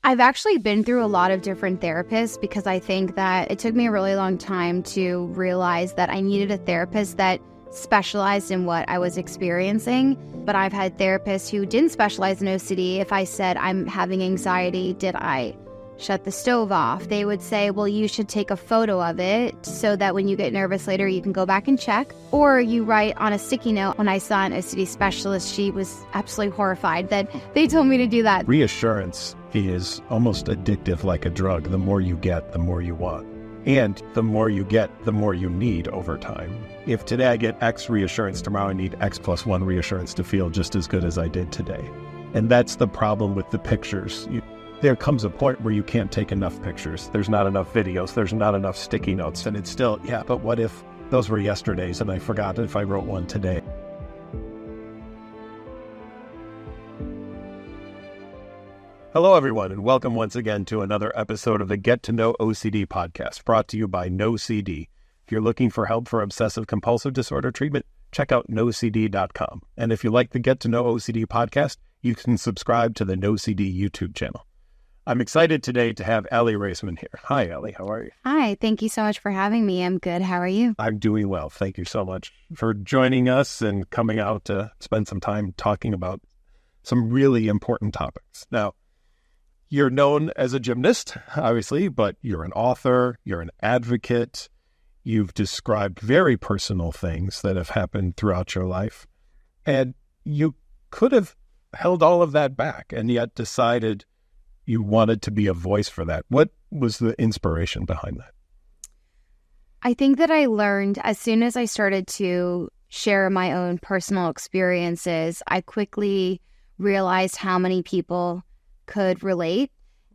I've actually been through a lot of different therapists because I think that it took me a really long time to realize that I needed a therapist that specialized in what I was experiencing. But I've had therapists who didn't specialize in OCD. If I said I'm having anxiety, did I shut the stove off? They would say, well, you should take a photo of it so that when you get nervous later, you can go back and check. Or you write on a sticky note. When I saw an OCD specialist, she was absolutely horrified that they told me to do that. Reassurance is almost addictive like a drug. The more you get, the more you want. And the more you get, the more you need over time. If today I get X reassurance, tomorrow I need X plus 1 reassurance to feel just as good as I did today. And that's the problem with the pictures. There comes a point where you can't take enough pictures. There's not enough videos. There's not enough sticky notes. And it's still, yeah, but what if those were yesterday's and I forgot if I wrote one today? Hello, everyone, and welcome once again to another episode of the Get to Know OCD podcast, brought to you by NOCD. If you're looking for help for obsessive-compulsive disorder treatment, check out NOCD.com. And if you like the Get to Know OCD podcast, you can subscribe to the NOCD YouTube channel. I'm excited today to have Aly Raisman here. Hi, Aly. How are you? Hi. Thank you so much for having me. I'm good. How are you? I'm doing well. Thank you so much for joining us and coming out to spend some time talking about some really important topics. Now, you're known as a gymnast, obviously, but you're an author, you're an advocate. You've described very personal things that have happened throughout your life. And you could have held all of that back and yet decided you wanted to be a voice for that. What was the inspiration behind that? I think that I learned as soon as I started to share my own personal experiences, I quickly realized how many people could relate.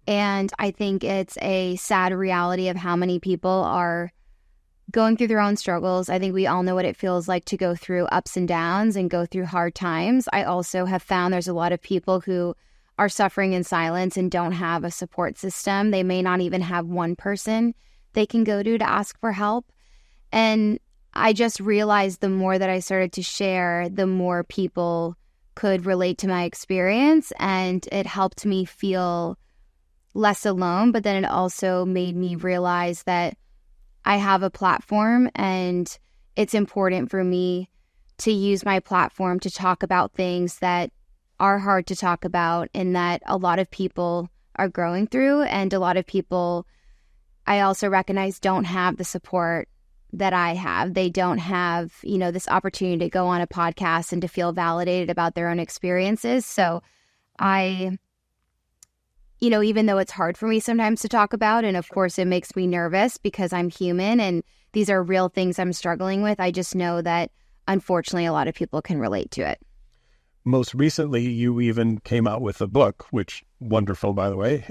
And I think it's a sad reality of how many people are going through their own struggles. I think we all know what it feels like to go through ups and downs and go through hard times. I also have found there's a lot of people who are suffering in silence and don't have a support system. They may not even have one person they can go to ask for help. And I just realized the more that I started to share, the more people could relate to my experience, and it helped me feel less alone. But then it also made me realize that I have a platform, and it's important for me to use my platform to talk about things that are hard to talk about and that a lot of people are growing through. And a lot of people, I also recognize, don't have the support that I have. They don't have, this opportunity to go on a podcast and to feel validated about their own experiences. So I, even though it's hard for me sometimes to talk about, and of course it makes me nervous because I'm human and these are real things I'm struggling with, I just know that unfortunately a lot of people can relate to it. Most recently, you even came out with a book, which wonderful, by the way.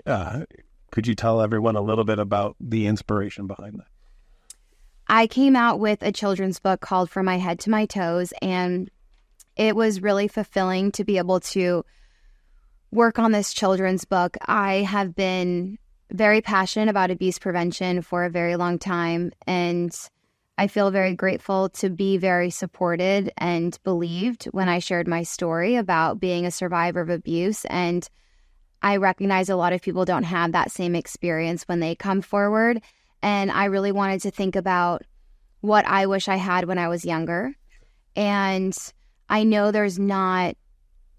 Could you tell everyone a little bit about the inspiration behind that? I came out with a children's book called From My Head to My Toes, and it was really fulfilling to be able to work on this children's book. I have been very passionate about abuse prevention for a very long time, and I feel very grateful to be very supported and believed when I shared my story about being a survivor of abuse. And I recognize a lot of people don't have that same experience when they come forward. And I really wanted to think about what I wish I had when I was younger. And I know there's not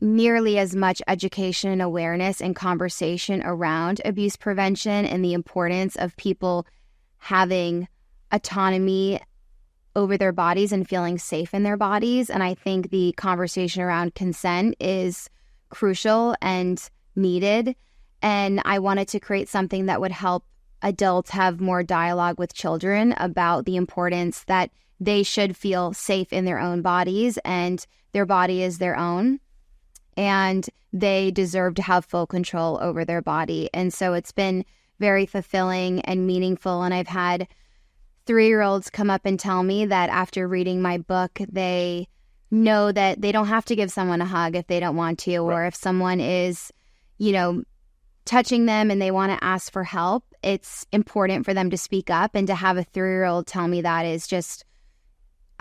nearly as much education and awareness and conversation around abuse prevention and the importance of people having autonomy over their bodies and feeling safe in their bodies. And I think the conversation around consent is crucial and needed. And I wanted to create something that would help adults have more dialogue with children about the importance that they should feel safe in their own bodies, and their body is their own, and they deserve to have full control over their body. And so it's been very fulfilling and meaningful. And I've had 3-year-olds come up and tell me that after reading my book, they know that they don't have to give someone a hug if they don't want to, or if someone is, touching them and they want to ask for help, it's important for them to speak up. And to have a 3-year-old tell me that is just,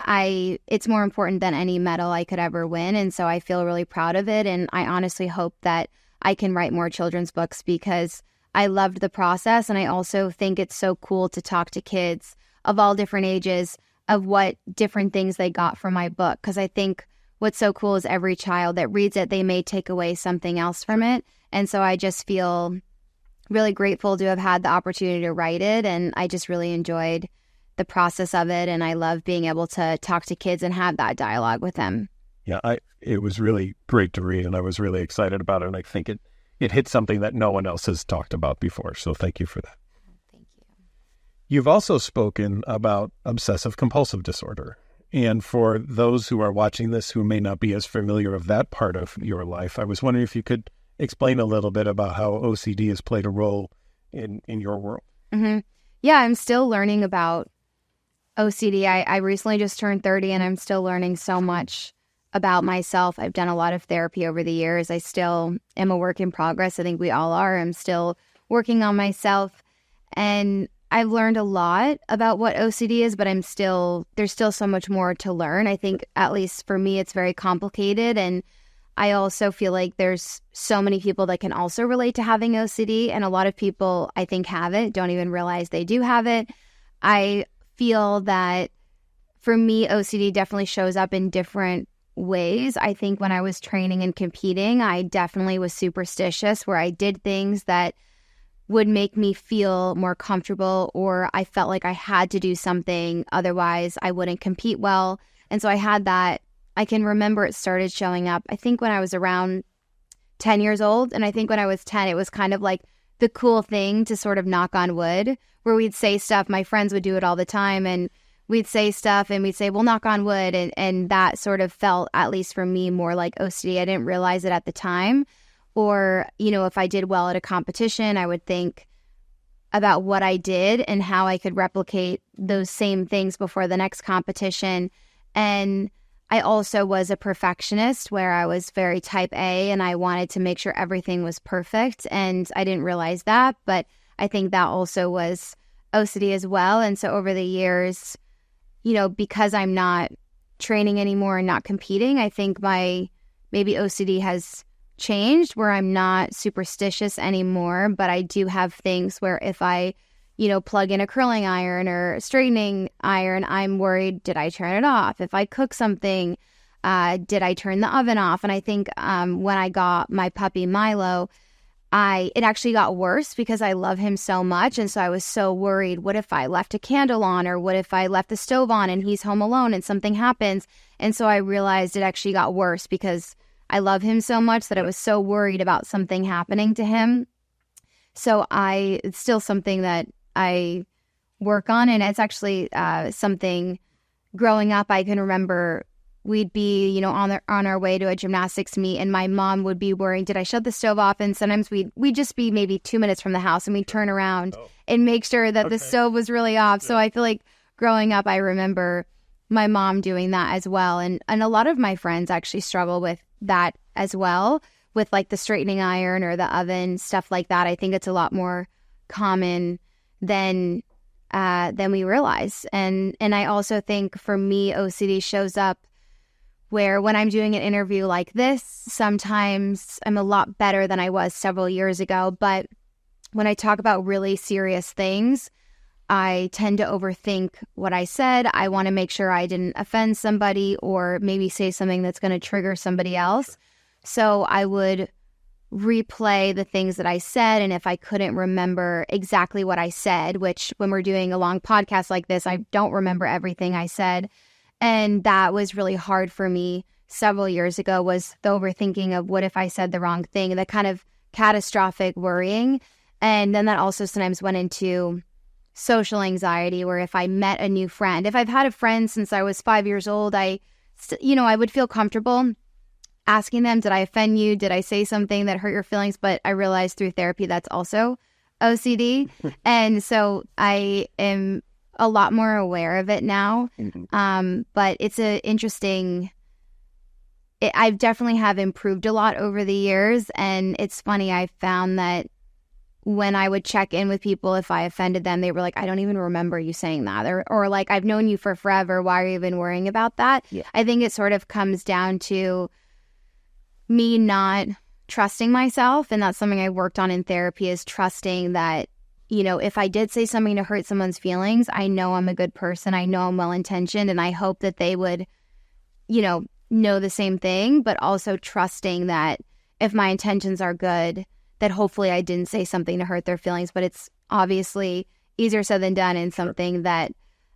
it's more important than any medal I could ever win. And so I feel really proud of it. And I honestly hope that I can write more children's books, because I loved the process. And I also think it's so cool to talk to kids of all different ages of what different things they got from my book. Because I think what's so cool is every child that reads it, they may take away something else from it. And so I just feel really grateful to have had the opportunity to write it. And I just really enjoyed the process of it. And I love being able to talk to kids and have that dialogue with them. Yeah, it was really great to read, and I was really excited about it. And I think it hit something that no one else has talked about before. So thank you for that. Thank you. You've also spoken about obsessive compulsive disorder. And for those who are watching this who may not be as familiar of that part of your life, I was wondering if you could explain a little bit about how OCD has played a role in your world. Mm-hmm. Yeah, I'm still learning about OCD. I recently just turned 30, and I'm still learning so much about myself. I've done a lot of therapy over the years. I still am a work in progress. I think we all are. I'm still working on myself, and I've learned a lot about what OCD is, but there's still so much more to learn. I think, at least for me, it's very complicated. And I also feel like there's so many people that can also relate to having OCD. And a lot of people, I think, have it, don't even realize they do have it. I feel that for me, OCD definitely shows up in different ways. I think when I was training and competing, I definitely was superstitious, where I did things that would make me feel more comfortable, or I felt like I had to do something, otherwise I wouldn't compete well. And so I had that. I can remember it started showing up, I think, when I was around 10 years old. And I think when I was 10, it was kind of like the cool thing to sort of knock on wood, where we'd say stuff. My friends would do it all the time, and we'd say stuff and we'd say, well, knock on wood. And that sort of felt, at least for me, more like OCD. I didn't realize it at the time. Or, if I did well at a competition, I would think about what I did and how I could replicate those same things before the next competition. And I also was a perfectionist, where I was very type A, and I wanted to make sure everything was perfect. And I didn't realize that, but I think that also was OCD as well. And so over the years, because I'm not training anymore and not competing, I think my maybe OCD has changed, where I'm not superstitious anymore, but I do have things where if I, plug in a curling iron or a straightening iron, I'm worried, did I turn it off? If I cook something, did I turn the oven off? And I think when I got my puppy Milo, it actually got worse, because I love him so much. And so I was so worried, what if I left a candle on, or what if I left the stove on and he's home alone and something happens? And so I realized it actually got worse, because I love him so much that I was so worried about something happening to him. So it's still something that I work on. And it's actually something growing up, I can remember we'd be, on our way to a gymnastics meet, and my mom would be worrying, did I shut the stove off? And sometimes we'd just be maybe 2 minutes from the house, and we'd turn around and make sure that the stove was really off. So I feel like growing up, I remember my mom doing that as well. And a lot of my friends actually struggle with that as well, with like the straightening iron or the oven, stuff like that. I think it's a lot more common than we realize. And I also think for me, OCD shows up where when I'm doing an interview like this, sometimes I'm a lot better than I was several years ago. But when I talk about really serious things, I tend to overthink what I said. I want to make sure I didn't offend somebody, or maybe say something that's going to trigger somebody else. So I would replay the things that I said. And if I couldn't remember exactly what I said, which when we're doing a long podcast like this, I don't remember everything I said. And that was really hard for me several years ago, was the overthinking of what if I said the wrong thing, the kind of catastrophic worrying. And then that also sometimes went into social anxiety, where if I met a new friend, if I've had a friend since I was 5 years old, I would feel comfortable asking them, did I offend you? Did I say something that hurt your feelings? But I realized through therapy that's also OCD. And so I am a lot more aware of it now. But it's I've definitely have improved a lot over the years. And it's funny, I found that when I would check in with people, if I offended them, they were like, I don't even remember you saying that. Or like, I've known you for forever. Why are you even worrying about that? Yeah. I think it sort of comes down to me not trusting myself. And that's something I worked on in therapy, is trusting that, if I did say something to hurt someone's feelings, I know I'm a good person. I know I'm well-intentioned, and I hope that they would, know the same thing, but also trusting that if my intentions are good, that hopefully I didn't say something to hurt their feelings. But it's obviously easier said than done, and something that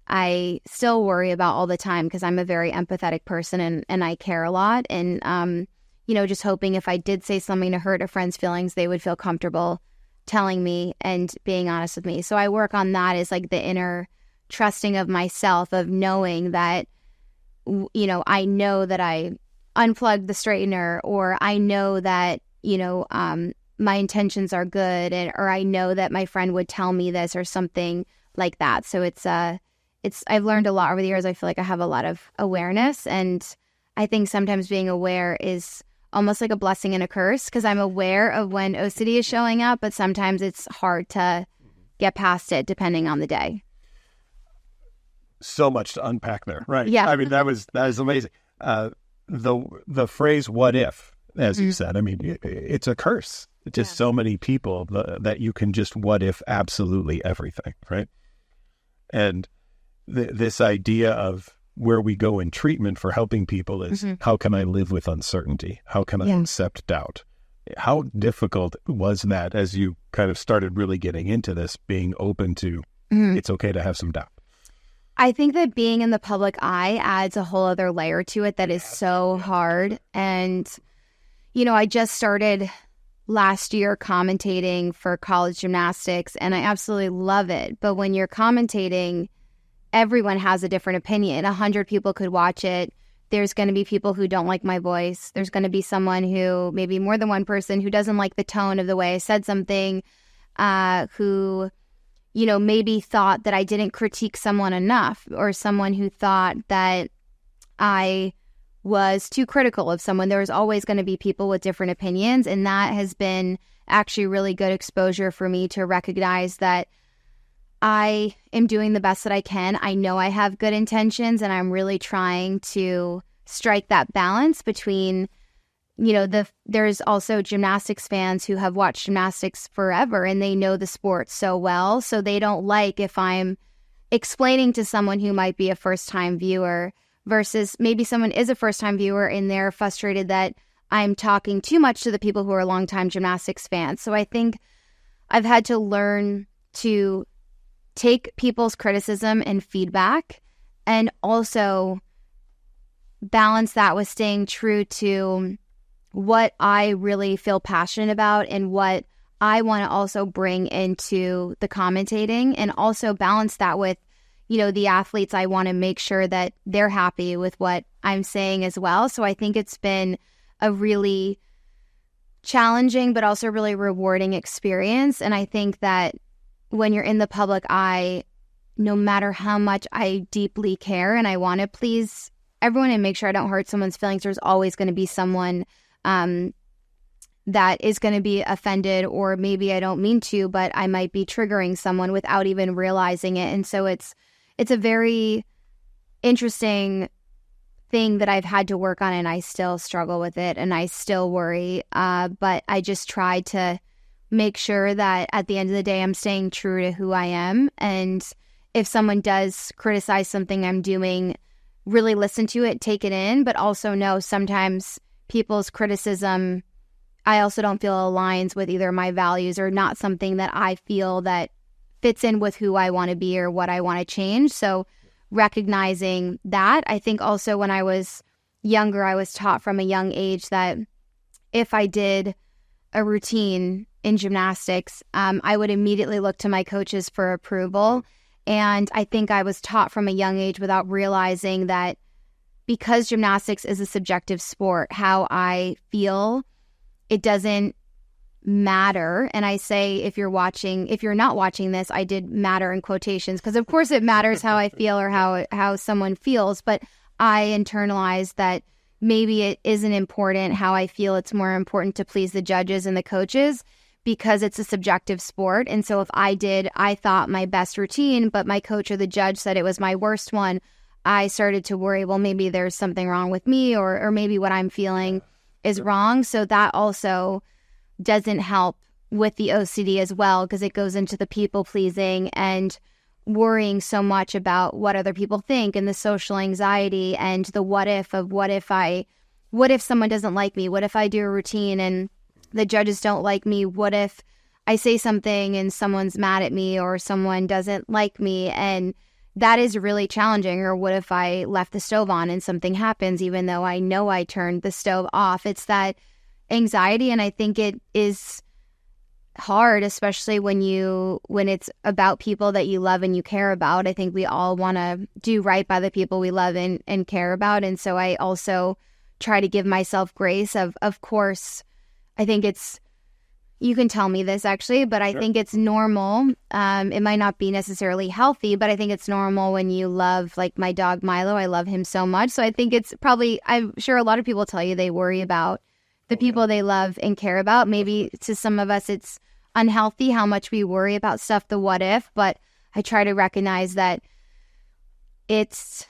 I still worry about all the time, because I'm a very empathetic person and I care a lot. And, just hoping if I did say something to hurt a friend's feelings, they would feel comfortable telling me and being honest with me. So I work on that, as like the inner trusting of myself, of knowing that, I know that I unplugged the straightener, or I know that, my intentions are good, or I know that my friend would tell me this, or something like that. So I've learned a lot over the years. I feel like I have a lot of awareness, and I think sometimes being aware is almost like a blessing and a curse, because I'm aware of when OCD is showing up, but sometimes it's hard to get past it depending on the day. So much to unpack there, right? Yeah. I mean, that is amazing. The phrase "what if," as you said, I mean, it's a curse to so many people that you can just what if absolutely everything, right? And this idea of where we go in treatment for helping people is, how can I live with uncertainty? How can I accept doubt? How difficult was that as you kind of started really getting into this, being open to it's okay to have some doubt? I think that being in the public eye adds a whole other layer to it that is so hard. And, I just started last year commentating for college gymnastics, and I absolutely love it. But when you're commentating, everyone has a different opinion. 100 people could watch it. There's going to be people who don't like my voice. There's going to be someone who, maybe more than one person, who doesn't like the tone of the way I said something, who, maybe thought that I didn't critique someone enough, or someone who thought that I was too critical of someone. There's always going to be people with different opinions. And that has been actually really good exposure for me to recognize that I am doing the best that I can. I know I have good intentions, and I'm really trying to strike that balance between, there's also gymnastics fans who have watched gymnastics forever, and they know the sport so well. So they don't like if I'm explaining to someone who might be a first-time viewer, versus maybe someone is a first-time viewer and they're frustrated that I'm talking too much to the people who are longtime gymnastics fans. So I think I've had to learn to take people's criticism and feedback, and also balance that with staying true to what I really feel passionate about and what I want to also bring into the commentating, and also balance that with, the athletes. I want to make sure that they're happy with what I'm saying as well. So I think it's been a really challenging but also really rewarding experience. And I think that when you're in the public eye, no matter how much I deeply care and I want to please everyone and make sure I don't hurt someone's feelings, there's always going to be someone that is going to be offended, or maybe I don't mean to, but I might be triggering someone without even realizing it. And so it's a very interesting thing that I've had to work on, and I still struggle with it, and I still worry. But I just try to make sure that at the end of the day, I'm staying true to who I am. And if someone does criticize something I'm doing, really listen to it, take it in, but also know sometimes people's criticism, I also don't feel aligns with either my values or not something that I feel that fits in with who I want to be or what I want to change. So recognizing that, I think also when I was younger, I was taught from a young age that if I did a routine in gymnastics, I would immediately look to my coaches for approval. And I think I was taught from a young age without realizing that because gymnastics is a subjective sport, how I feel, it doesn't matter. And I say, if you're not watching this, I did matter in quotations, because of course it matters how I feel or how someone feels, but I internalized that maybe it isn't important how I feel. It's more important to please the judges and the coaches because it's a subjective sport. And so if I thought my best routine, but my coach or the judge said it was my worst one, I started to worry, well, maybe there's something wrong with me or maybe what I'm feeling. is wrong. So that also doesn't help with the OCD as well, because it goes into the people pleasing and worrying so much about what other people think, and the social anxiety and the what if of what if someone doesn't like me? What if I do a routine and the judges don't like me? What if I say something and someone's mad at me, or someone doesn't like me? And that is really challenging. Or what if I left the stove on and something happens, even though I know I turned the stove off? It's that anxiety. And I think it is hard, especially when it's about people that you love and you care about. I think we all want to do right by the people we love and care about. And so I also try to give myself grace of course, I think you can tell me this actually, but I think it's normal. It might not be necessarily healthy, but I think it's normal when you love, like my dog Milo, I love him so much. So I think it's probably, I'm sure a lot of people tell you they worry about the people they love and care about. Maybe to some of us, it's unhealthy how much we worry about stuff, the what if, but I try to recognize that it's,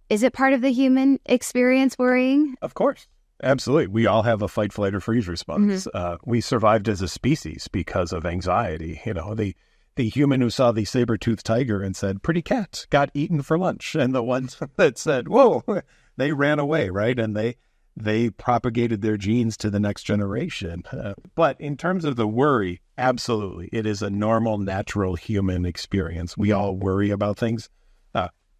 is it part of the human experience, worrying? Of course. Absolutely. We all have a fight, flight, or freeze response. We survived as a species because of anxiety. You know, the human who saw the saber-toothed tiger and said, pretty cat, got eaten for lunch. And the ones that said, whoa, they ran away, right? And they propagated their genes to the next generation. But in terms of the worry, absolutely. It is a normal, natural human experience. We all worry about things.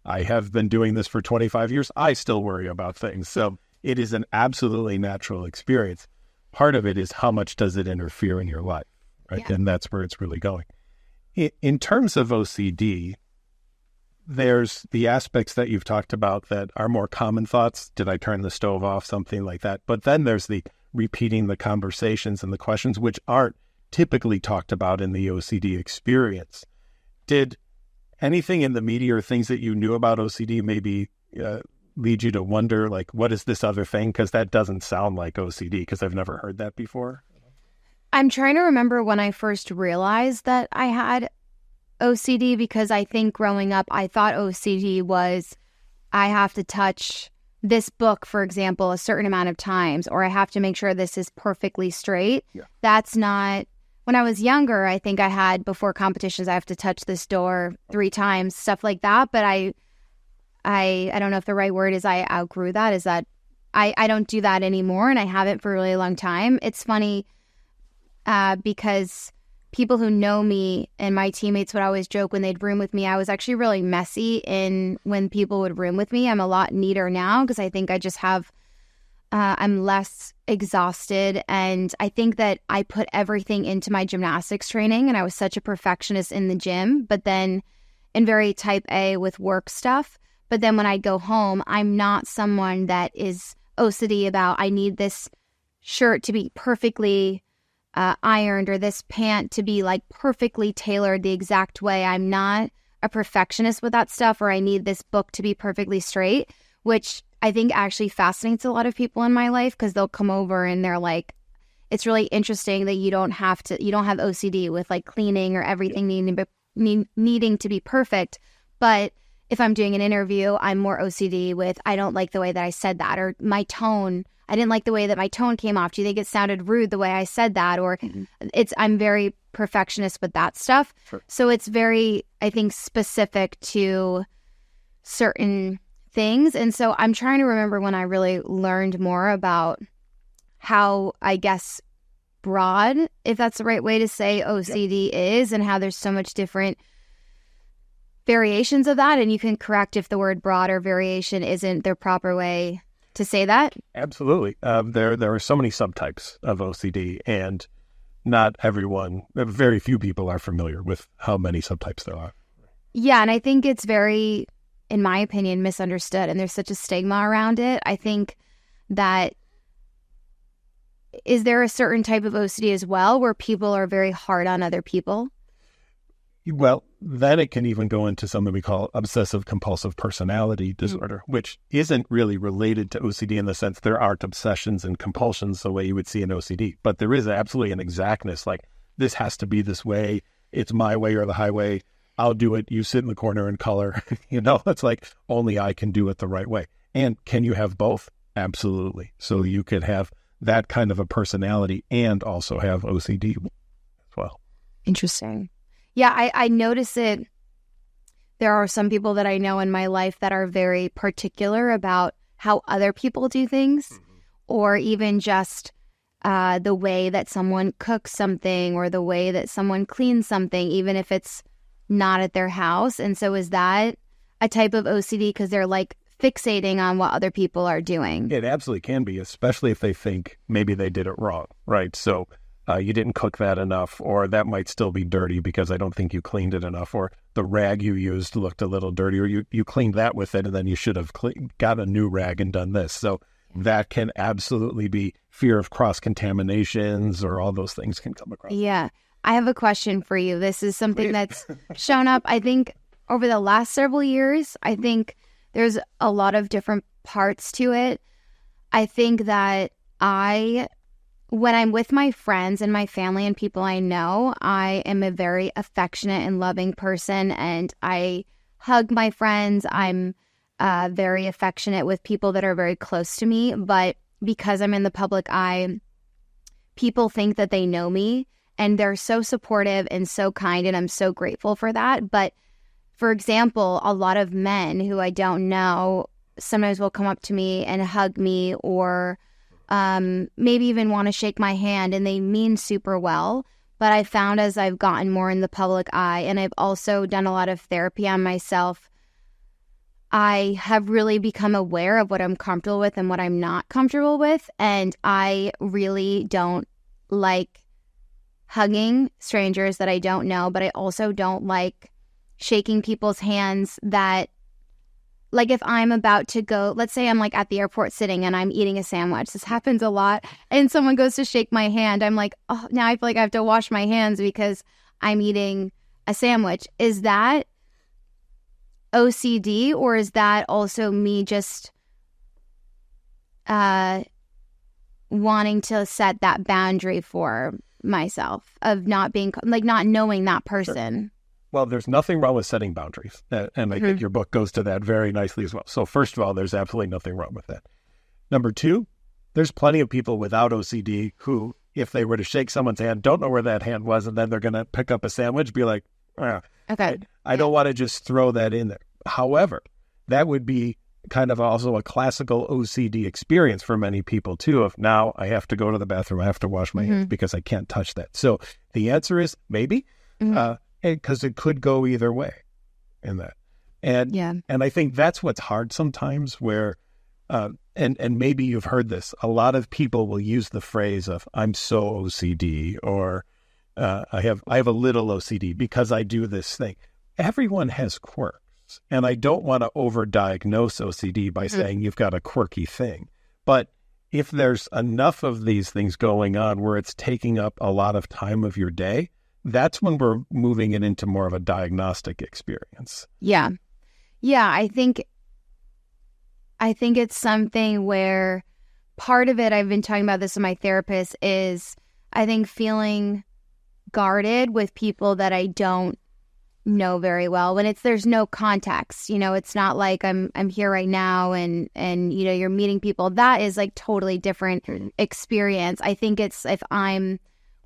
I have been doing this for 25 years. I still worry about things. So it is an absolutely natural experience. Part of it is how much does it interfere in your life, right? Yeah. And that's where it's really going. In terms of OCD, there's the aspects that you've talked about that are more common thoughts. Did I turn the stove off? Something like that. But then there's the repeating the conversations and the questions, which aren't typically talked about in the OCD experience. Did anything in the media or things that you knew about OCD maybe lead you to wonder, like, what is this other thing? Because that doesn't sound like OCD, because I've never heard that before. I'm trying to remember when I first realized that I had OCD, because I think growing up, I thought OCD was I have to touch this book, for example, a certain amount of times, or I have to make sure this is perfectly straight. Yeah. That's not... When I was younger, I think I had, before competitions, I have to touch this door 3 times, stuff like that. But I don't know if the right word is I outgrew that. Is that I don't do that anymore, and I haven't for a really long time. It's funny because people who know me and my teammates would always joke when they'd room with me, I was actually really messy when people would room with me. I'm a lot neater now because I think I just have, I'm less exhausted. And I think that I put everything into my gymnastics training, and I was such a perfectionist in the gym, but then in very type A with work stuff. But then when I go home, I'm not someone that is OCD about, I need this shirt to be perfectly ironed, or this pant to be like perfectly tailored the exact way. I'm not a perfectionist with that stuff, or I need this book to be perfectly straight, which I think actually fascinates a lot of people in my life, because they'll come over and they're like, it's really interesting that you don't have OCD with like cleaning or everything needing to be perfect. But if I'm doing an interview, I'm more OCD with, I don't like the way that I said that, or my tone. I didn't like the way that my tone came off. Do you think it sounded rude the way I said that? Or I'm very perfectionist with that stuff. Sure. So it's very, I think, specific to certain things. And so I'm trying to remember when I really learned more about how, I guess, broad, if that's the right way to say, OCD is, and how there's so much different variations of that. And you can correct if the word broad or variation isn't the proper way to say that. Absolutely. There are so many subtypes of OCD, and not everyone, very few people are familiar with how many subtypes there are. Yeah, and I think it's very, in my opinion, misunderstood, and there's such a stigma around it. I think that, is there a certain type of OCD as well where people are very hard on other people? Well, then it can even go into something we call obsessive compulsive personality disorder, which isn't really related to OCD in the sense there aren't obsessions and compulsions the way you would see in OCD. But there is absolutely an exactness, like this has to be this way. It's my way or the highway. I'll do it. You sit in the corner and color. It's like only I can do it the right way. And can you have both? Absolutely. So you could have that kind of a personality and also have OCD as well. Interesting. Yeah, I notice it. There are some people that I know in my life that are very particular about how other people do things, or even just the way that someone cooks something or the way that someone cleans something, even if it's not at their house. And so is that a type of OCD because they're like fixating on what other people are doing? It absolutely can be, especially if they think maybe they did it wrong, right? So you didn't cook that enough, or that might still be dirty because I don't think you cleaned it enough, or the rag you used looked a little dirty, or you cleaned that with it and then you should have got a new rag and done this. So that can absolutely be fear of cross-contaminations, or all those things can come across. Yeah. I have a question for you. This is something that's shown up, I think, over the last several years. I think there's a lot of different parts to it. I think that when I'm with my friends and my family and people I know, I am a very affectionate and loving person, and I hug my friends. I'm very affectionate with people that are very close to me. But because I'm in the public eye, people think that they know me, and they're so supportive and so kind, and I'm so grateful for that. But for example, a lot of men who I don't know sometimes will come up to me and hug me, or maybe even want to shake my hand, and they mean super well. But I found as I've gotten more in the public eye, and I've also done a lot of therapy on myself, I have really become aware of what I'm comfortable with and what I'm not comfortable with. And I really don't like hugging strangers that I don't know, but I also don't like shaking people's hands that, like, if I'm about to go, let's say I'm like at the airport sitting and I'm eating a sandwich. This happens a lot. And someone goes to shake my hand. I'm like, oh, now I feel like I have to wash my hands because I'm eating a sandwich. Is that OCD, or is that also me just wanting to set that boundary for myself of not being, like, not knowing that person? Sure. Well, there's nothing wrong with setting boundaries. And I think your book goes to that very nicely as well. So first of all, there's absolutely nothing wrong with that. Number two, there's plenty of people without OCD who, if they were to shake someone's hand, don't know where that hand was, and then they're going to pick up a sandwich, be like, okay, I don't want to just throw that in there. However, that would be kind of also a classical OCD experience for many people too, of now I have to go to the bathroom, I have to wash my hands because I can't touch that. So the answer is maybe, because it could go either way in that. And I think that's what's hard sometimes, where, and maybe you've heard this, a lot of people will use the phrase of, I'm so OCD, or I have a little OCD because I do this thing. Everyone has quirks. And I don't want to overdiagnose OCD by saying you've got a quirky thing. But if there's enough of these things going on where it's taking up a lot of time of your day, that's when we're moving it into more of a diagnostic experience. Yeah. I think it's something where part of it, I've been talking about this with my therapist, is I think feeling guarded with people that I don't know very well, when there's no context. It's not like I'm here right now and you're meeting people. That is like totally different experience. I think it's if I'm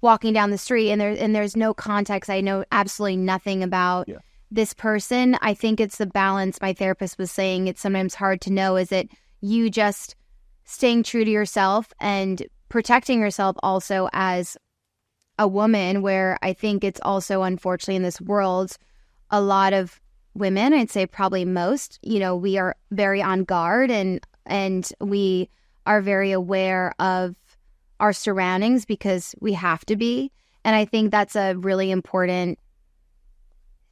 walking down the street and there's no context, I know absolutely nothing about this person. I think it's the balance. My therapist was saying it's sometimes hard to know. Is it you just staying true to yourself and protecting yourself also as a woman, where I think it's also, unfortunately, in this world, a lot of women, I'd say probably most, we are very on guard and we are very aware of our surroundings because we have to be. And I think that's a really important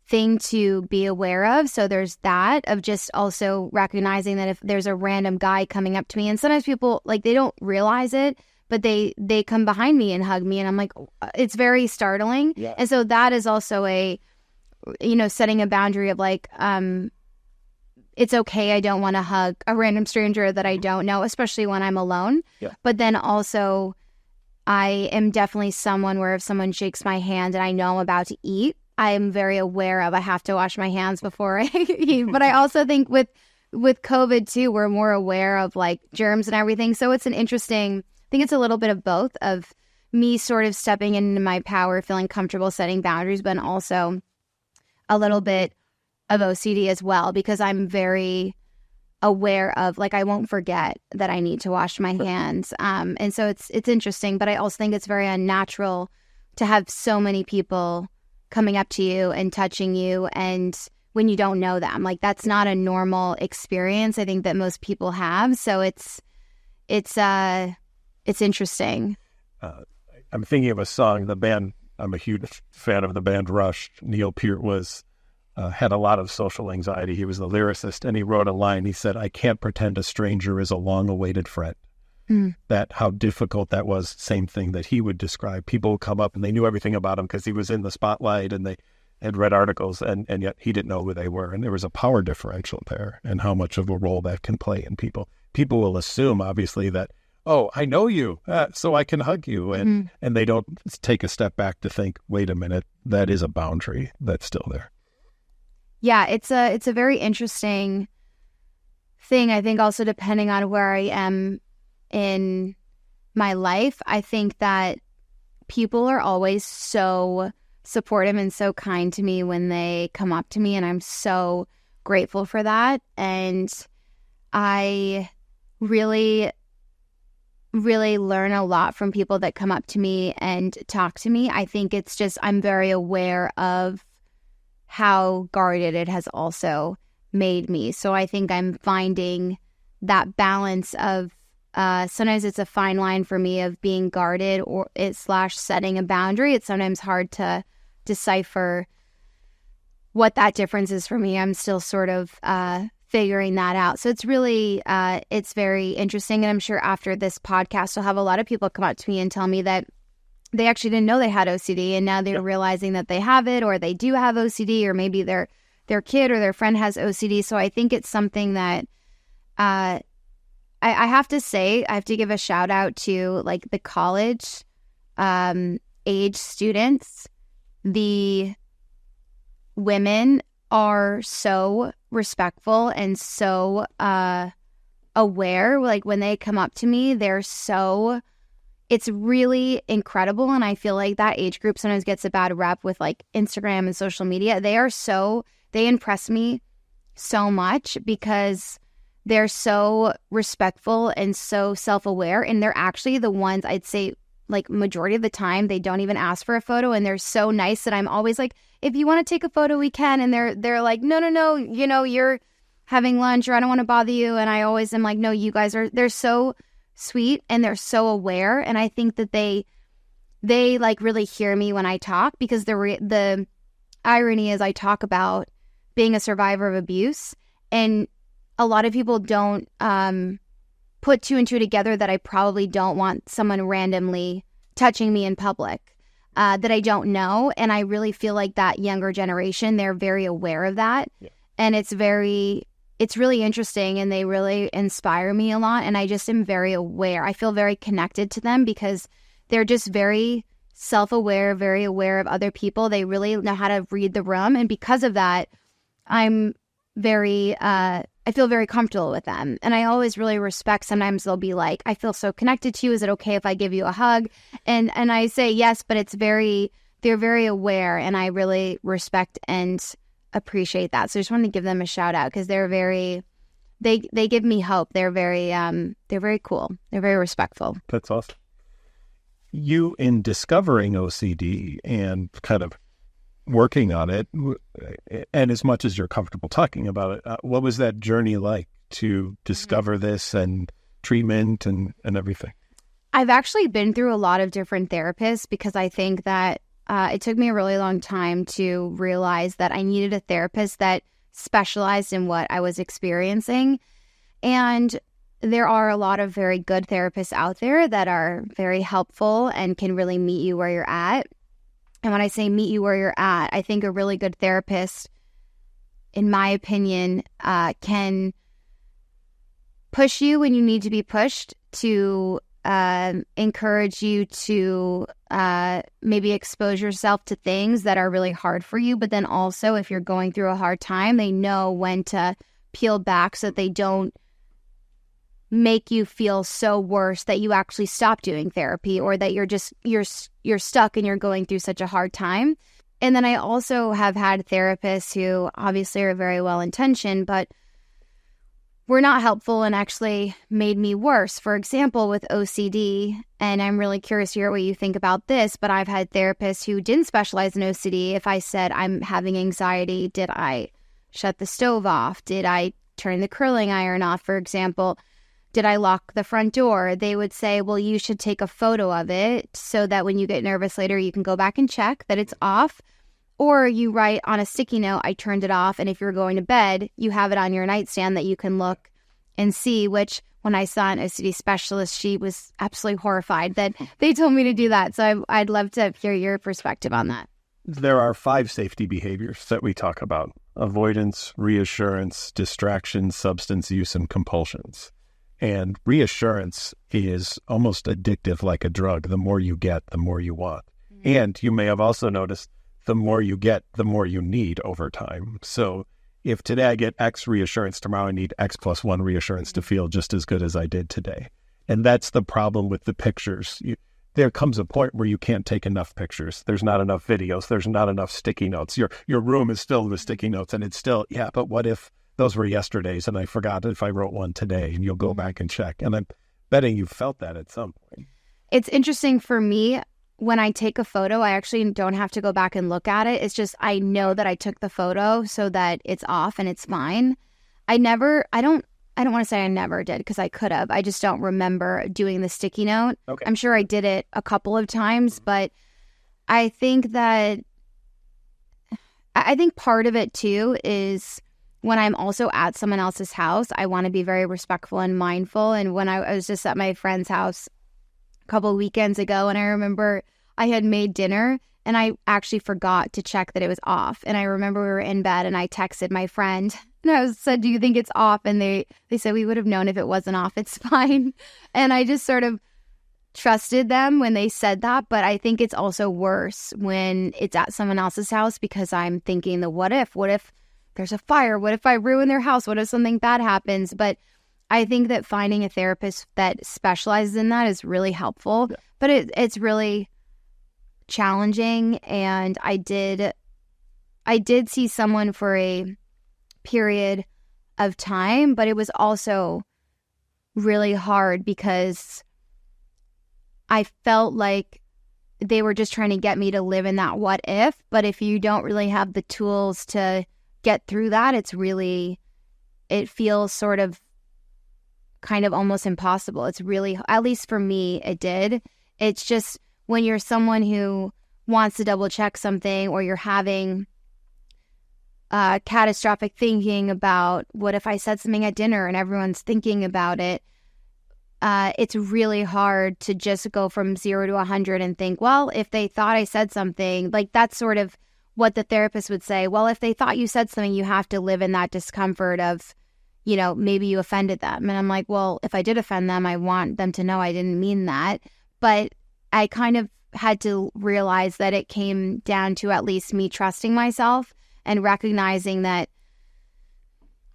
thing to be aware of. So there's that, of just also recognizing that if there's a random guy coming up to me, and sometimes people, like, they don't realize it, but they come behind me and hug me, and I'm like, it's very startling. Yeah. And so that is also setting a boundary of like, it's okay, I don't want to hug a random stranger that I don't know, especially when I'm alone. Yeah. But then also, I am definitely someone where if someone shakes my hand and I know I'm about to eat, I am very aware of I have to wash my hands before I eat. But I also think with with COVID too, we're more aware of like germs and everything. So it's I think it's a little bit of both of me sort of stepping into my power, feeling comfortable setting boundaries, but also a little bit of OCD as well, because I'm very aware of, like, I won't forget that I need to wash my hands. And so it's interesting, but I also think it's very unnatural to have so many people coming up to you and touching you, and when you don't know them, like, that's not a normal experience, I think, that most people have. So it's interesting. I'm thinking of a song, the band, I'm a huge fan of the band Rush. Neil Peart had a lot of social anxiety. He was the lyricist, and he wrote a line. He said, "I can't pretend a stranger is a long-awaited friend." That how difficult that was. Same thing that he would describe. People would come up and they knew everything about him because he was in the spotlight and they had read articles, and yet he didn't know who they were. And there was a power differential there, and how much of a role that can play in people. People will assume, obviously, that, oh, I know you, so I can hug you. And they don't take a step back to think, wait a minute, that is a boundary that's still there. Yeah, it's a very interesting thing. I think also depending on where I am in my life, I think that people are always so supportive and so kind to me when they come up to me, and I'm so grateful for that. And I really, really learn a lot from people that come up to me and talk to me. I think it's just, I'm very aware of how guarded it has also made me. So I think I'm finding that balance of sometimes it's a fine line for me of being guarded or / setting a boundary. It's sometimes hard to decipher what that difference is for me. I'm still sort of figuring that out. So it's really, it's very interesting. And I'm sure after this podcast, I'll have a lot of people come up to me and tell me that they actually didn't know they had OCD, and now they're realizing that they have it, or they do have OCD, or maybe their kid or their friend has OCD. So I think it's something that I have to say, I have to give a shout out to, like, the college age students. The women are so respectful and so aware. Like, when they come up to me, it's really incredible. And I feel like that age group sometimes gets a bad rep with, like, Instagram and social media. They impress me so much because they're so respectful and so self-aware. And they're actually the ones, I'd say, like, majority of the time, they don't even ask for a photo. And they're so nice that I'm always like, if you want to take a photo, we can. And they're like, no, you're having lunch, or I don't want to bother you. And I always am like, no, you guys they're so sweet and they're so aware. And I think that they like really hear me when I talk, because the irony is I talk about being a survivor of abuse, and a lot of people don't put two and two together that I probably don't want someone randomly touching me in public that I don't know. And I really feel like that younger generation, they're very aware of that. Yeah. And it's really interesting, and they really inspire me a lot. And I just am very aware. I feel very connected to them because they're just very self-aware, very aware of other people. They really know how to read the room. And because of that, I feel very comfortable with them. And I always really respect, sometimes they'll be like, I feel so connected to you. Is it okay if I give you a hug? And I say yes, but they're very aware, and I really respect and appreciate that. So I just wanted to give them a shout out, because they give me hope. They're very cool. They're very respectful. That's awesome. You, in discovering OCD and kind of working on it, and as much as you're comfortable talking about it, what was that journey like to discover this and treatment and everything? I've actually been through a lot of different therapists, because I think that it took me a really long time to realize that I needed a therapist that specialized in what I was experiencing. And there are a lot of very good therapists out there that are very helpful and can really meet you where you're at. And when I say meet you where you're at, I think a really good therapist, in my opinion, can push you when you need to be pushed, to encourage you to maybe expose yourself to things that are really hard for you. But then also, if you're going through a hard time, they know when to peeled back so that they don't make you feel so worse that you actually stop doing therapy, or that you're stuck and you're going through such a hard time. And then I also have had therapists who obviously are very well intentioned, but were not helpful and actually made me worse. For example, with OCD, and I'm really curious to hear what you think about this, but I've had therapists who didn't specialize in OCD. If I said I'm having anxiety, did I shut the stove off? Did I turn the curling iron off, for example? Did I lock the front door? They would say, well, you should take a photo of it so that when you get nervous later, you can go back and check that it's off. Or you write on a sticky note, I turned it off. And if you're going to bed, you have it on your nightstand that you can look and see, which when I saw an OCD specialist, she was absolutely horrified that they told me to do that. So I'd love to hear your perspective on that. There are 5 safety behaviors that we talk about: avoidance, reassurance, distraction, substance use, and compulsions. And reassurance is almost addictive, like a drug. The more you get, the more you want. Mm-hmm. And you may have also noticed the more you get, the more you need over time. So if today I get X reassurance, tomorrow I need X plus 1 reassurance to feel just as good as I did today. And that's the problem with the pictures. There comes a point where you can't take enough pictures. There's not enough videos. There's not enough sticky notes. Your room is filled with sticky notes, and it's still, yeah, but what if those were yesterday's and I forgot if I wrote one today? And you'll go back and check. And I'm betting you felt that at some point. It's interesting for me. When I take a photo, I actually don't have to go back and look at it. It's just I know that I took the photo so that it's off and it's fine. I don't want to say I never did, because I could have. I just don't remember doing the sticky note. Okay. I'm sure I did it a couple of times, but I think part of it too is when I'm also at someone else's house, I want to be very respectful and mindful. And when I was just at my friend's house couple weekends ago, and I remember I had made dinner and I actually forgot to check that it was off. And I remember we were in bed and I texted my friend and I said, do you think it's off? And they said, we would have known if it wasn't off. It's fine. And I just sort of trusted them when they said that. But I think it's also worse when it's at someone else's house, because I'm thinking what if there's a fire? What if I ruin their house? What if something bad happens? But I think that finding a therapist that specializes in that is really helpful, but it's really challenging. And I did see someone for a period of time, but it was also really hard because I felt like they were just trying to get me to live in that what if. But if you don't really have the tools to get through that, it feels sort of kind of almost impossible. It's really, at least for me, it did. It's just when you're someone who wants to double check something, or you're having catastrophic thinking about what if I said something at dinner and everyone's thinking about it, it's really hard to just go from 0 to 100 and think, well, if they thought I said something, like that's sort of what the therapist would say. Well, if they thought you said something, you have to live in that discomfort of, maybe you offended them. And I'm like, well, if I did offend them, I want them to know I didn't mean that. But I kind of had to realize that it came down to at least me trusting myself and recognizing that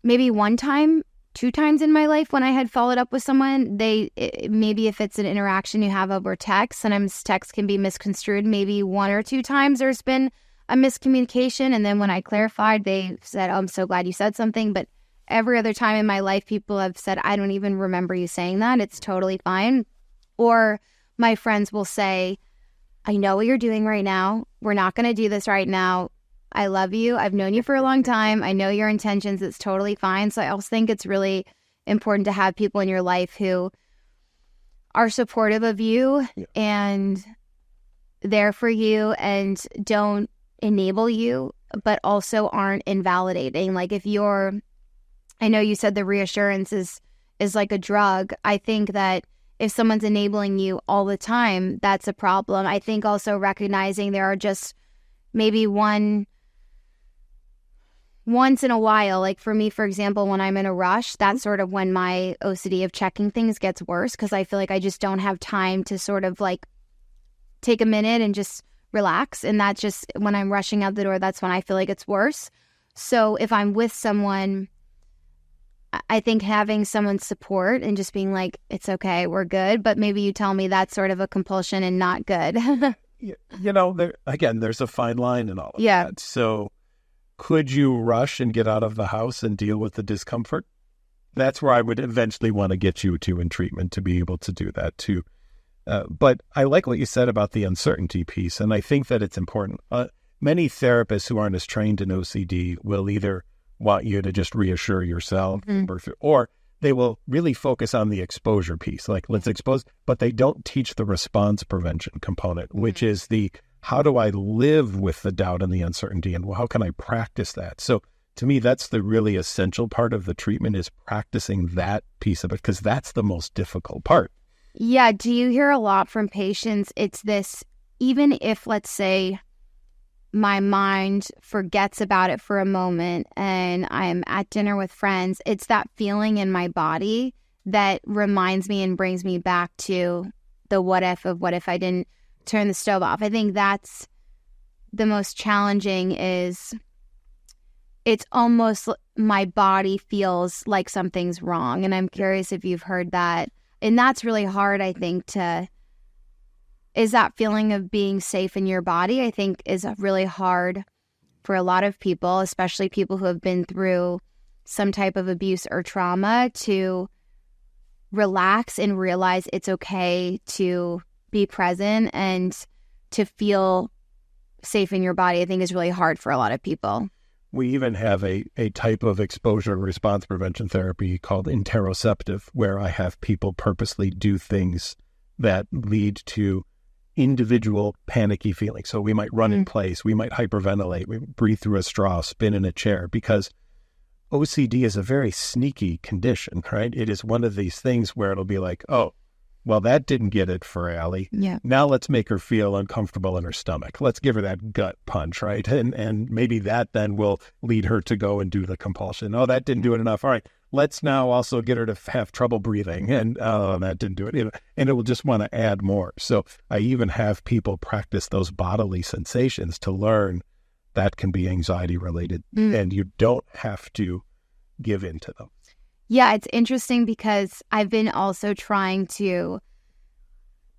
maybe 1 time, 2 times in my life when I had followed up with someone, maybe if it's an interaction you have over text, sometimes text can be misconstrued. Maybe 1 or 2 times there's been a miscommunication. And then when I clarified, they said, oh, I'm so glad you said something. But every other time in my life, people have said, I don't even remember you saying that. It's totally fine. Or my friends will say, I know what you're doing right now. We're not going to do this right now. I love you. I've known you for a long time. I know your intentions. It's totally fine. So I also think it's really important to have people in your life who are supportive of you and there for you and don't enable you, but also aren't invalidating. Like I know you said the reassurance is like a drug. I think that if someone's enabling you all the time, that's a problem. I think also recognizing there are just maybe once in a while, like for me, for example, when I'm in a rush, that's sort of when my OCD of checking things gets worse, because I feel like I just don't have time to sort of like take a minute and just relax. And that's just when I'm rushing out the door, that's when I feel like it's worse. So if I'm with someone, I think having someone's support and just being like, it's okay, we're good. But maybe you tell me that's sort of a compulsion and not good. There's a fine line in all of that. So could you rush and get out of the house and deal with the discomfort? That's where I would eventually want to get you to in treatment to be able to do that too. But I like what you said about the uncertainty piece, and I think that it's important. Many therapists who aren't as trained in OCD will either want you to just reassure yourself, or they will really focus on the exposure piece, like let's expose, but they don't teach the response prevention component, which is the how do I live with the doubt and the uncertainty, and how can I practice that? So to me, that's the really essential part of the treatment, is practicing that piece of it, because that's the most difficult part. Yeah. Do you hear a lot from patients? It's this, even if, let's say, my mind forgets about it for a moment and I'm at dinner with friends, it's that feeling in my body that reminds me and brings me back to the what if I didn't turn the stove off. I think that's the most challenging, is it's almost my body feels like something's wrong. And I'm curious if you've heard that. And that's really hard, I think, is that feeling of being safe in your body, I think, is really hard for a lot of people, especially people who have been through some type of abuse or trauma, to relax and realize it's okay to be present and to feel safe in your body. I think is really hard for a lot of people. We even have a type of exposure response prevention therapy called interoceptive, where I have people purposely do things that lead to individual panicky feelings. So we might run in place, we might hyperventilate, we breathe through a straw, spin in a chair, because OCD is a very sneaky condition, right? It is one of these things where it'll be like, oh, well, that didn't get it for Aly. Yeah. Now let's make her feel uncomfortable in her stomach. Let's give her that gut punch, right? And maybe that then will lead her to go and do the compulsion. Oh, that didn't do it enough. All right, let's now also get her to have trouble breathing. And that didn't do it. And it will just want to add more. So I even have people practice those bodily sensations to learn that can be anxiety related. And you don't have to give in to them. Yeah, it's interesting because I've been also trying to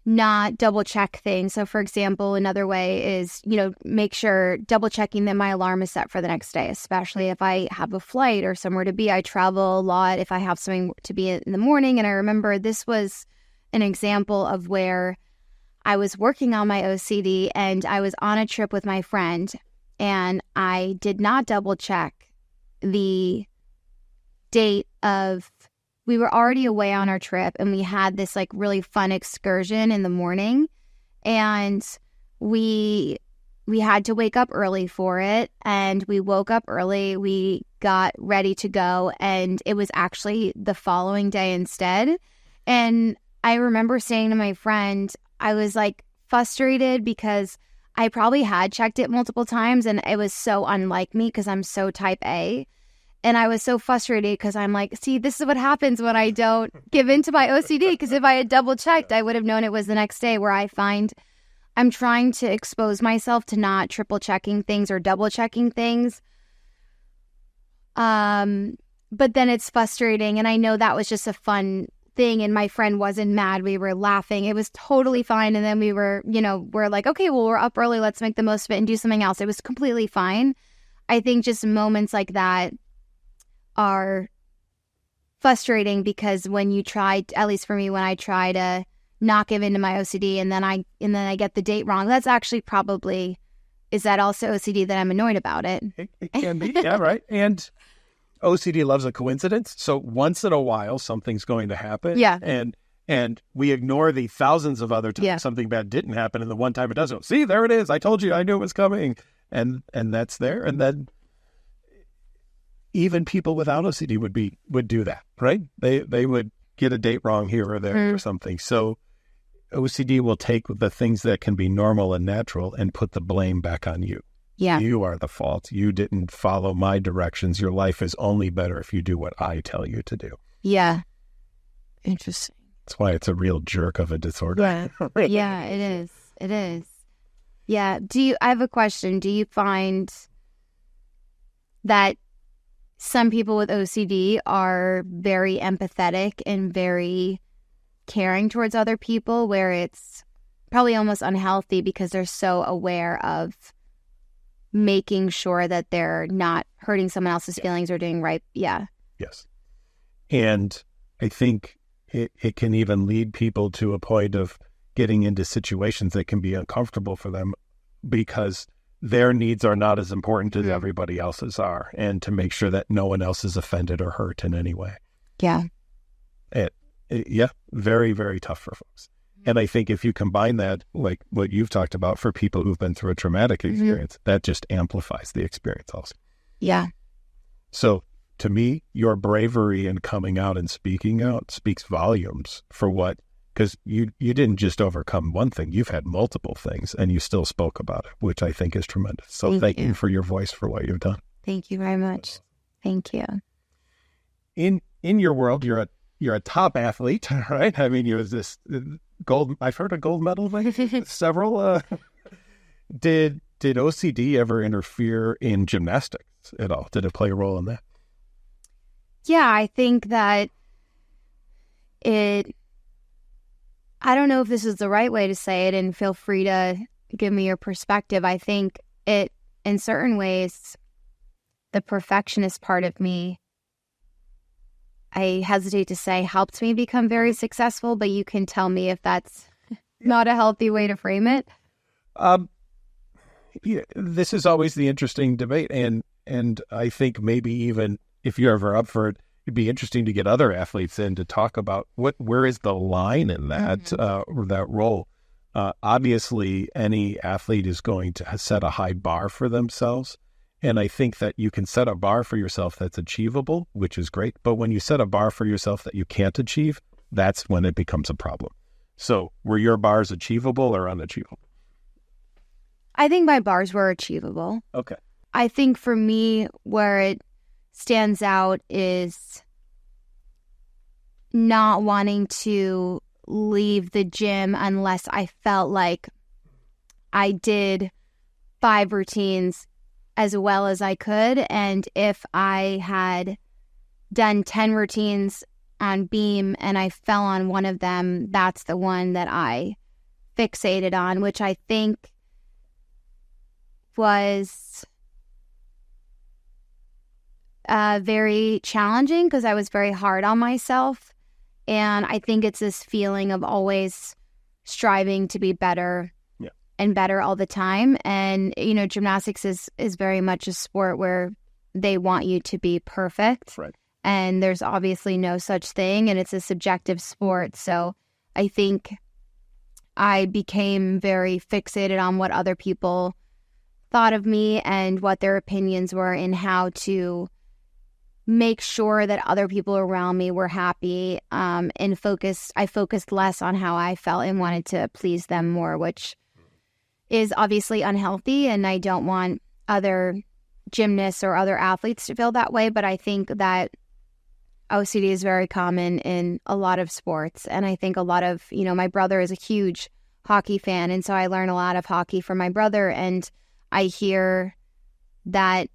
not double check things. So for example, another way is, make sure double checking that my alarm is set for the next day, especially if I have a flight or somewhere to be. I travel a lot if I have something to be in the morning. And I remember this was an example of where I was working on my OCD and I was on a trip with my friend and I did not double check the date of, we were already away on our trip and we had this like really fun excursion in the morning, and we had to wake up early for it, and we woke up early, we got ready to go, and it was actually the following day instead. And I remember saying to my friend, I was like frustrated because I probably had checked it multiple times and it was so unlike me because I'm so type A. And I was so frustrated because I'm like, see, this is what happens when I don't give in to my OCD. Because if I had double checked, I would have known it was the next day, where I find I'm trying to expose myself to not triple checking things or double checking things. But then it's frustrating. And I know that was just a fun thing. And my friend wasn't mad. We were laughing. It was totally fine. And then we were, we're like, okay, well, we're up early. Let's make the most of it and do something else. It was completely fine. I think just moments like that are frustrating because when you try, at least for me, when I try to not give into my OCD and then I get the date wrong, that's actually probably, is that also OCD that I'm annoyed about it? It can be, yeah, right. And OCD loves a coincidence. So once in a while, something's going to happen. Yeah. And we ignore the thousands of other times something bad didn't happen. And the one time it doesn't. See, there it is. I told you, I knew it was coming. And that's there. And then even people without OCD would do that, right? They would get a date wrong here or there or something. So OCD will take the things that can be normal and natural and put the blame back on you. Yeah. You are the fault. You didn't follow my directions. Your life is only better if you do what I tell you to do. Yeah. Interesting. That's why it's a real jerk of a disorder. Yeah. Yeah, it is. It is. Yeah. I have a question. Do you find that some people with OCD are very empathetic and very caring towards other people, where it's probably almost unhealthy because they're so aware of making sure that they're not hurting someone else's feelings or doing right. Yeah. Yes. And I think it can even lead people to a point of getting into situations that can be uncomfortable for them because their needs are not as important as everybody else's are, and to make sure that no one else is offended or hurt in any way. Yeah. Yeah, very, very tough for folks. And I think if you combine that, like what you've talked about for people who've been through a traumatic experience, that just amplifies the experience also. Yeah. So to me, your bravery in coming out and speaking out speaks volumes for what, because you didn't just overcome one thing, you've had multiple things and you still spoke about it, which I think is tremendous. So thank you for your voice for what you've done. Thank you very much. Thank you. In your world, you're a top athlete, right? I mean, you're this I've heard of gold medal, several. Did OCD ever interfere in gymnastics at all? Did it play a role in that? Yeah, I think that I don't know if this is the right way to say it, and feel free to give me your perspective. I think it, in certain ways, the perfectionist part of me, I hesitate to say, helped me become very successful, but you can tell me if that's not a healthy way to frame it. Yeah, this is always the interesting debate, and I think maybe even if you're ever up for it, it'd be interesting to get other athletes in to talk about where is the line in that that role. Obviously, any athlete is going to set a high bar for themselves. And I think that you can set a bar for yourself that's achievable, which is great. But when you set a bar for yourself that you can't achieve, that's when it becomes a problem. So were your bars achievable or unachievable? I think my bars were achievable. Okay. I think for me, where it stands out is not wanting to leave the gym unless I felt like I did 5 routines as well as I could. And if I had done 10 routines on beam and I fell on one of them, that's the one that I fixated on, which I think was very challenging because I was very hard on myself. And I think it's this feeling of always striving to be better and better all the time. And, gymnastics is very much a sport where they want you to be perfect. Right. And there's obviously no such thing. And it's a subjective sport. So I think I became very fixated on what other people thought of me and what their opinions were, and how to make sure that other people around me were happy. I focused less on how I felt and wanted to please them more, which is obviously unhealthy, and I don't want other gymnasts or other athletes to feel that way. But I think that OCD is very common in a lot of sports. And I think a lot of, my brother is a huge hockey fan, and so I learn a lot of hockey from my brother. And I hear that,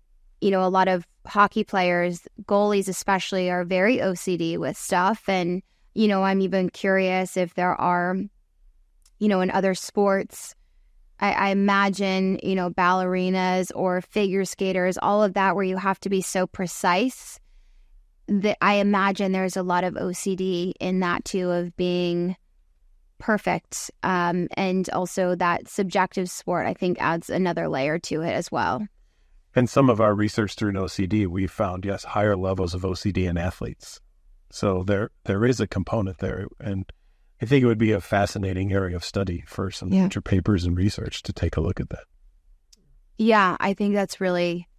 a lot of hockey players, goalies especially, are very OCD with stuff. And, I'm even curious if there are, in other sports, I imagine, ballerinas or figure skaters, all of that, where you have to be so precise, that I imagine there's a lot of OCD in that too, of being perfect. And also that subjective sport, I think, adds another layer to it as well. And some of our research through OCD, we found, yes, higher levels of OCD in athletes. So there is a component there. And I think it would be a fascinating area of study for some future papers and research to take a look at that. Yeah, I think that's really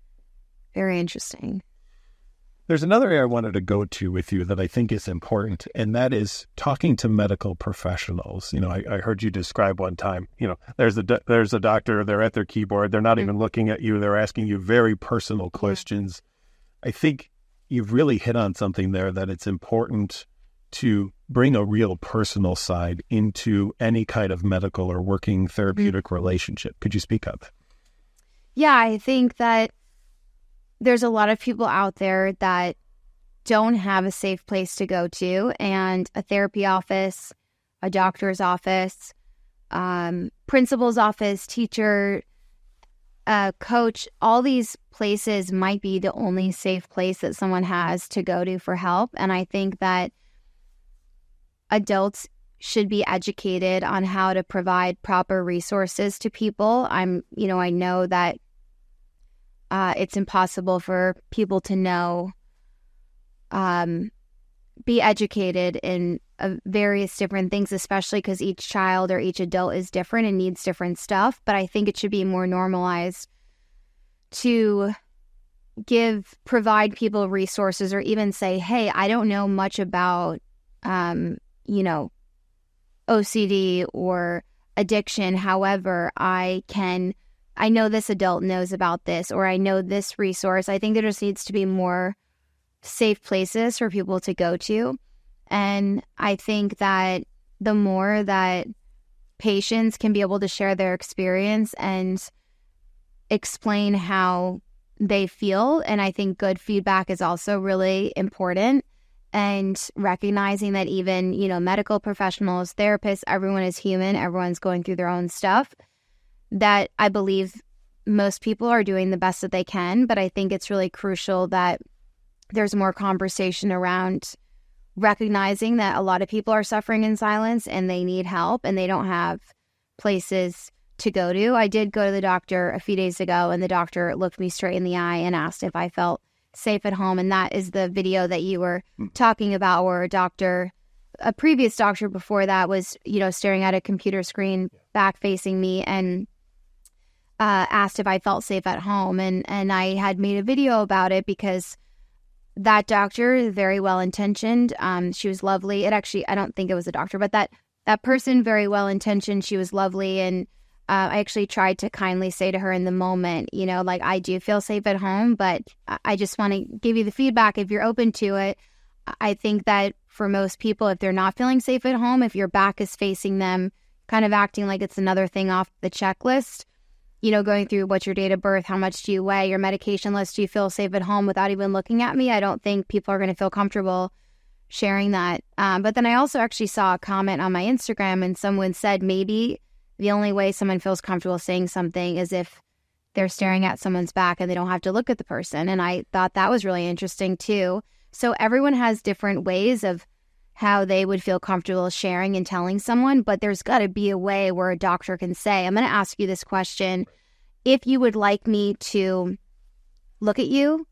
very interesting. There's another area I wanted to go to with you that I think is important, and that is talking to medical professionals. I heard you describe one time, there's a doctor, they're at their keyboard, they're not even looking at you, they're asking you very personal questions. I think you've really hit on something there, that it's important to bring a real personal side into any kind of medical or working therapeutic relationship. Could you speak on that? Yeah, I think that there's a lot of people out there that don't have a safe place to go to, and a therapy office, a doctor's office, principal's office, teacher, coach, all these places might be the only safe place that someone has to go to for help. And I think that adults should be educated on how to provide proper resources to people. I know that it's impossible for people to know, be educated in various different things, especially because each child or each adult is different and needs different stuff. But I think it should be more normalized to provide people resources, or even say, hey, I don't know much about, OCD or addiction. However, I know this adult knows about this, or I know this resource. I think there just needs to be more safe places for people to go to. And I think that the more that patients can be able to share their experience and explain how they feel, and I think good feedback is also really important, and recognizing that even, medical professionals, therapists, everyone is human, everyone's going through their own stuff, that I believe most people are doing the best that they can. But I think it's really crucial that there's more conversation around recognizing that a lot of people are suffering in silence and they need help and they don't have places to go to. I did go to the doctor a few days ago, and the doctor looked me straight in the eye and asked if I felt safe at home. And that is the video that you were talking about, where a previous doctor before that was, staring at a computer screen back facing me, and asked if I felt safe at home. And I had made a video about it because that doctor is very well-intentioned. She was lovely. I don't think it was a doctor, but that person, very well-intentioned. She was lovely. And I actually tried to kindly say to her in the moment, I do feel safe at home, but I just want to give you the feedback if you're open to it. I think that for most people, if they're not feeling safe at home, if your back is facing them, kind of acting like it's another thing off the checklist, going through what's your date of birth, how much do you weigh, your medication list, do you feel safe at home, without even looking at me, I don't think people are going to feel comfortable sharing that. But then I also actually saw a comment on my Instagram, and someone said maybe the only way someone feels comfortable saying something is if they're staring at someone's back and they don't have to look at the person. And I thought that was really interesting too. So everyone has different ways of how they would feel comfortable sharing and telling someone, but there's got to be a way where a doctor can say, I'm going to ask you this question. If you would like me to look at you,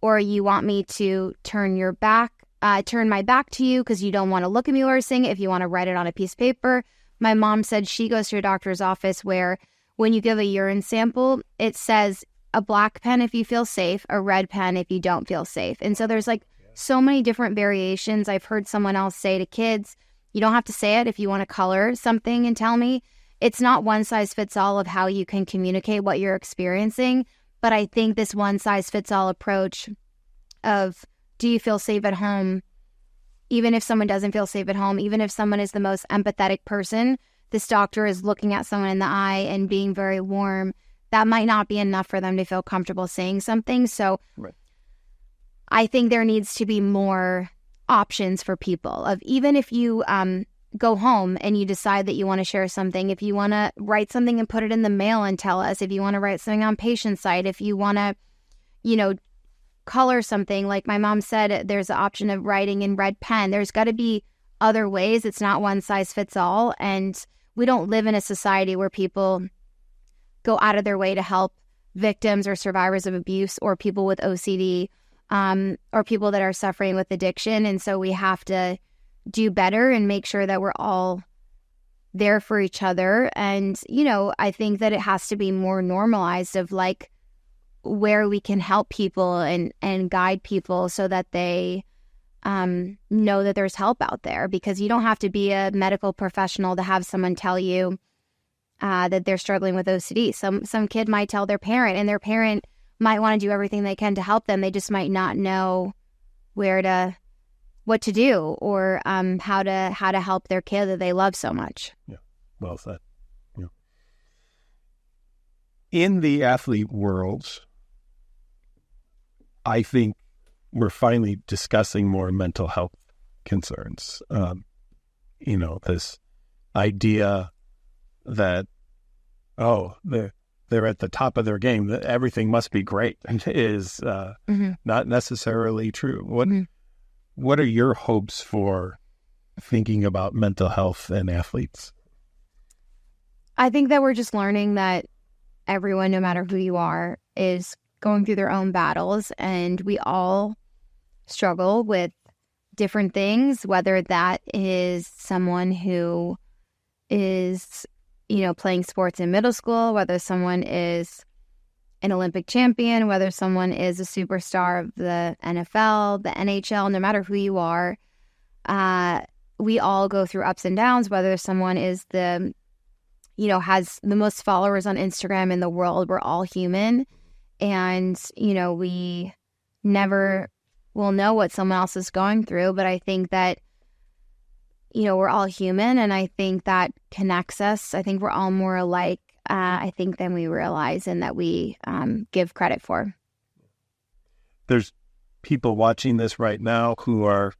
or you want me to turn my back to you because you don't want to look at me or sing, if you want to write it on a piece of paper. My mom said she goes to a doctor's office where when you give a urine sample, it says a black pen if you feel safe, a red pen if you don't feel safe. And so there's so many different variations. I've heard someone else say to kids, you don't have to say it if you want to color something and tell me. It's not one size fits all of how you can communicate what you're experiencing. But I think this one size fits all approach of, do you feel safe at home? Even if someone doesn't feel safe at home, even if someone is the most empathetic person, this doctor is looking at someone in the eye and being very warm. That might not be enough for them to feel comfortable saying something. So right. I think there needs to be more options for people, of even if you go home and you decide that you want to share something, if you want to write something and put it in the mail and tell us, if you want to write something on patient site, if you want to, color something, like my mom said, there's the option of writing in red pen. There's got to be other ways. It's not one size fits all. And we don't live in a society where people go out of their way to help victims or survivors of abuse, or people with OCD, or people that are suffering with addiction. And so we have to do better and make sure that we're all there for each other. And, I think that it has to be more normalized, of where we can help people and guide people so that they know that there's help out there, because you don't have to be a medical professional to have someone tell you that they're struggling with OCD. Some kid might tell their parent, and their parent might want to do everything they can to help them. They just might not know what to do, or how to help their kid that they love so much. Yeah, well said. Yeah. In the athlete world, I think we're finally discussing more mental health concerns. This idea that, they're at the top of their game, that everything must be great, is not necessarily true. What are your hopes for thinking about mental health and athletes? I think that we're just learning that everyone, no matter who you are, is going through their own battles, and we all struggle with different things, whether that is someone who is, playing sports in middle school, whether someone is an Olympic champion, whether someone is a superstar of the NFL, the NHL, no matter who you are, we all go through ups and downs, whether someone is has the most followers on Instagram in the world. We're all human, and, we never will know what someone else is going through, but I think that, we're all human, and I think that connects us. I think we're all more alike, I think, than we realize and that we give credit for. There's people watching this right now who are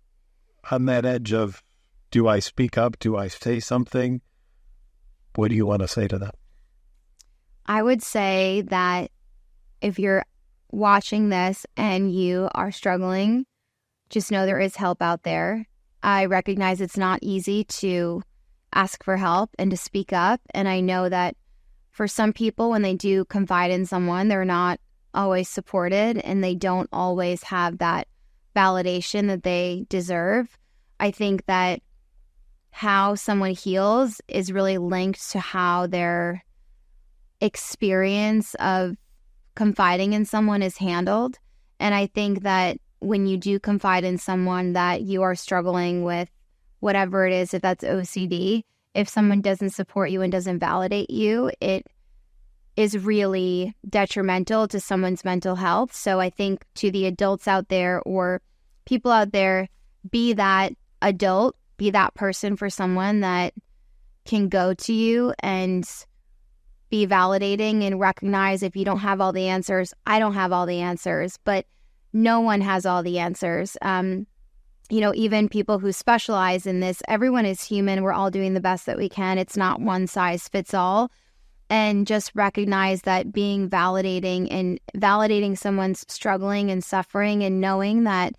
on that edge of, do I speak up? Do I say something? What do you want to say to them? I would say that if you're watching this and you are struggling, just know there is help out there. I recognize it's not easy to ask for help and to speak up. And I know that for some people, when they do confide in someone, they're not always supported and they don't always have that validation that they deserve. I think that how someone heals is really linked to how their experience of confiding in someone is handled. And I think that when you do confide in someone that you are struggling with whatever it is, if that's OCD, if someone doesn't support you and doesn't validate you, it is really detrimental to someone's mental health. So I think to the adults out there or people out there, be that adult, be that person for someone that can go to you and be validating and recognize if you don't have all the answers. I don't have all the answers, but no one has all the answers. Even people who specialize in this, everyone is human. We're all doing the best that we can. It's not one size fits all. And just recognize that being validating and validating someone's struggling and suffering and knowing that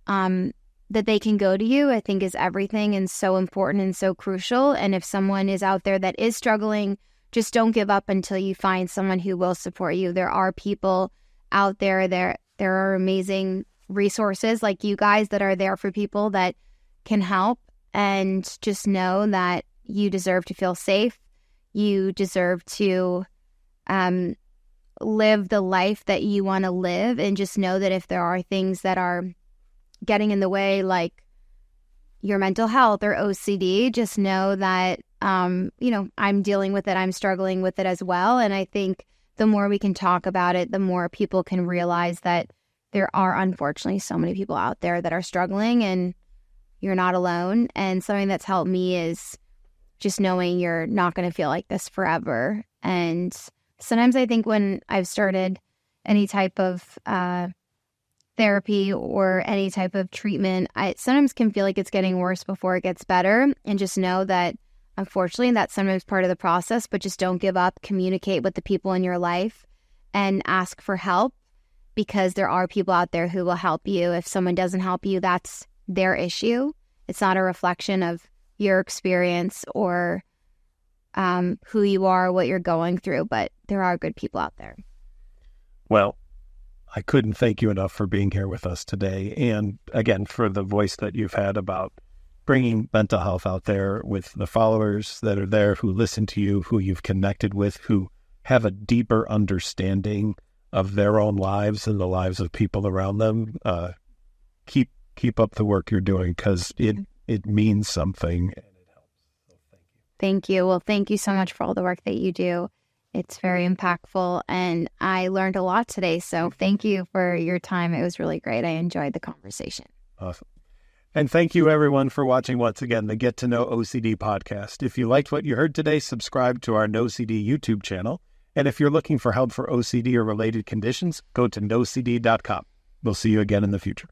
that they can go to you, I think is everything and so important and so crucial. And if someone is out there that is struggling, just don't give up until you find someone who will support you. There are people out there. There are amazing resources like you guys that are there for people that can help. And just know that you deserve to feel safe. You deserve to live the life that you want to live. And just know that if there are things that are getting in the way, like your mental health or OCD, just know that, I'm dealing with it. I'm struggling with it as well. And I think the more we can talk about it, the more people can realize that there are unfortunately so many people out there that are struggling and you're not alone. And something that's helped me is just knowing you're not going to feel like this forever. And sometimes I think when I've started any type of therapy or any type of treatment, I sometimes can feel like it's getting worse before it gets better. And just know that, unfortunately, that's sometimes part of the process, but just don't give up. Communicate with the people in your life and ask for help, because there are people out there who will help you. If someone doesn't help you, that's their issue. It's not a reflection of your experience or who you are, what you're going through, but there are good people out there. Well, I couldn't thank you enough for being here with us today. And again, for the voice that you've had about bringing mental health out there with the followers that are there who listen to you, who you've connected with, who have a deeper understanding of their own lives and the lives of people around them. Keep up the work you're doing, because it means something and it helps. So thank you. Thank you. Well, thank you so much for all the work that you do. It's very impactful, and I learned a lot today. So thank you for your time. It was really great. I enjoyed the conversation. Awesome. And thank you, everyone, for watching once again the Get to Know OCD podcast. If you liked what you heard today, subscribe to our NOCD YouTube channel. And if you're looking for help for OCD or related conditions, go to NOCD.com. We'll see you again in the future.